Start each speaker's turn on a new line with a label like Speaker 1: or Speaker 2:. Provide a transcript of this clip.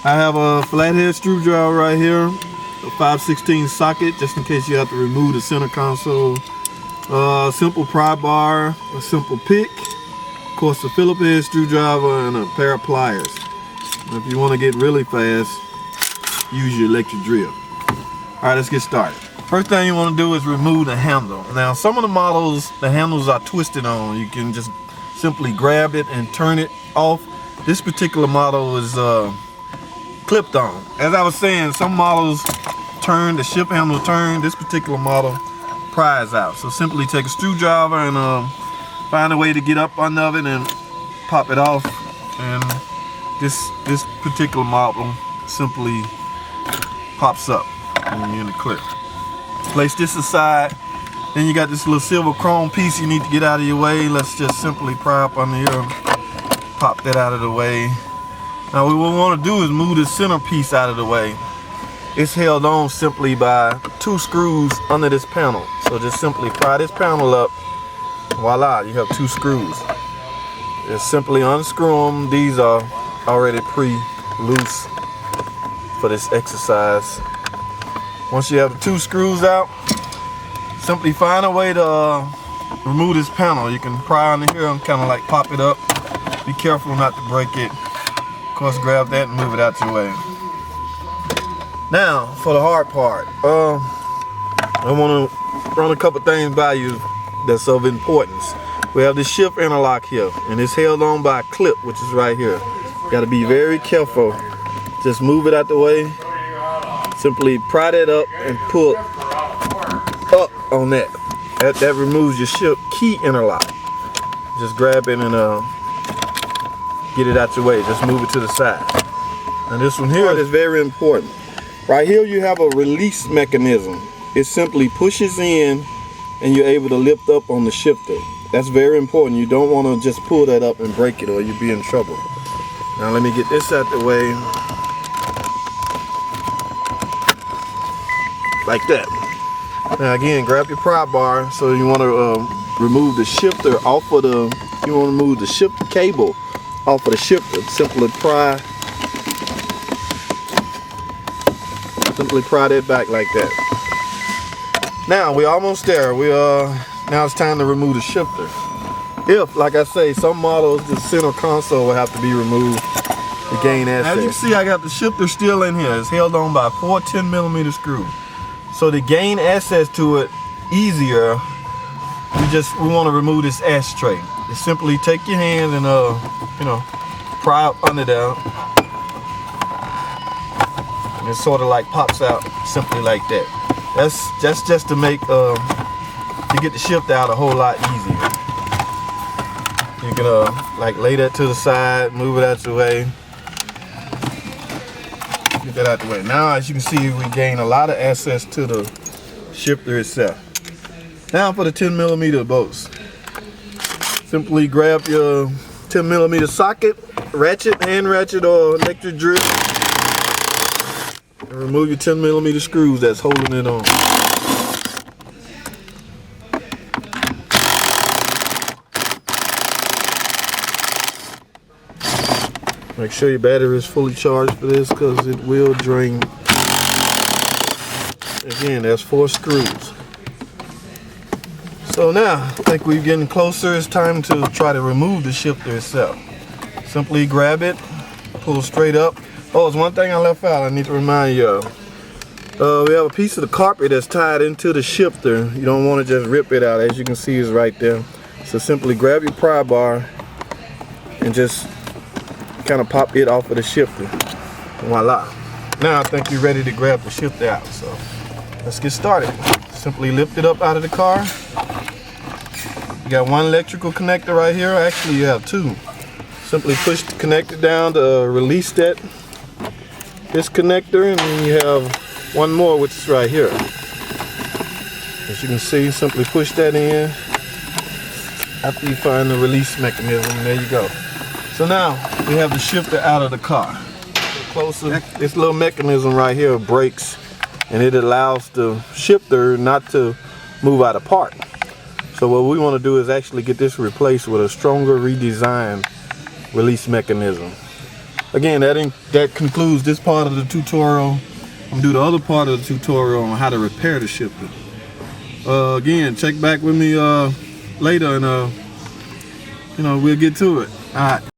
Speaker 1: I have a flathead screwdriver right here, a 5/16 socket, just in case you have to remove the center console. Simple pry bar, a simple pick, of course a Phillips head screwdriver, and a pair of pliers. And if you want to get really fast, use your electric drill. Alright, let's get started. First thing you want to do is remove the handle. Now some of the models, the handles are twisted on. You can just simply grab it and turn it off. This particular model is clipped on. As I was saying, some models turn, the ship handle turn. This particular model pries out. So simply take a screwdriver and find a way to get up under it and pop it off. And this particular model simply pops up and you're in the clear. Place this aside. Then you got this little silver chrome piece you need to get out of your way. Let's just simply pry up under here, pop that out of the way. Now what we want to do is move the center piece out of the way. It's held on simply by 2 screws under this panel. So just simply pry this panel up. Voila, you have 2 screws. Just simply unscrew them. These are already pre-loose for this exercise. Once you have the 2 screws out, simply find a way to remove this panel. You can pry under here and kind of like pop it up. Be careful not to break it. Of course, grab that and move it out your way. Now, for the hard part, I want to run a couple things by you that's of importance. We have this shift interlock here, and it's held on by a clip, which is right here. Got to be very careful. Just move it out the way. Simply pry that up and pull up on that. That removes your ship key interlock. Just grab it and get it out your way. Just move it to the side. And this one here is very important. Right here you have a release mechanism. It simply pushes in and you're able to lift up on the shifter. That's very important. You don't want to just pull that up and break it or you'll be in trouble. Now let me get this out the way. Like that. Now again, grab your pry bar. So you want to remove the shifter off of the, you want to remove the shifter cable off of the shifter. Simply pry that back like that. Now we're almost there. Now it's time to remove the shifter. If, like I say, some models the center console will have to be removed to gain access. As you can see, I got the shifter still in here. It's held on by 4 10mm screws. So to gain access to it easier, we want to remove this ashtray. Just simply take your hands and pry up under there. And it sort of like pops out simply like that. That's just to make to get the shifter out a whole lot easier. You can like lay that to the side, move it out your way. Get that out the way. Now as you can see, we gain a lot of access to the shifter itself. Now for the 10mm bolts. Simply grab your 10mm socket, ratchet, hand ratchet, or electric drill, and remove your 10mm screws that's holding it on. Make sure your battery is fully charged for this because it will drain. Again, there's 4 screws. So now, I think we're getting closer. It's time to try to remove the shifter itself. Simply grab it, pull straight up. Oh, there's one thing I left out I need to remind you of. We have a piece of the carpet that's tied into the shifter. You don't want to just rip it out. As you can see, it's right there. So simply grab your pry bar and just kind of pop it off of the shifter. Voila. Now I think you're ready to grab the shifter out. So let's get started. Simply lift it up out of the car. You got 1 electrical connector right here. Actually, you have 2. Simply push the connector down to release this connector, and then you have 1 more, which is right here. As you can see, simply push that in. After you find the release mechanism, there you go. So now we have the shifter out of the car. Closer, this little mechanism right here breaks, and it allows the shifter not to move out of part. So what we want to do is actually get this replaced with a stronger redesigned release mechanism. again, that concludes this part of the tutorial. I'm gonna do the other part of the tutorial on how to repair the shifter. Again, check back with me later, and you know, we'll get to it. All right.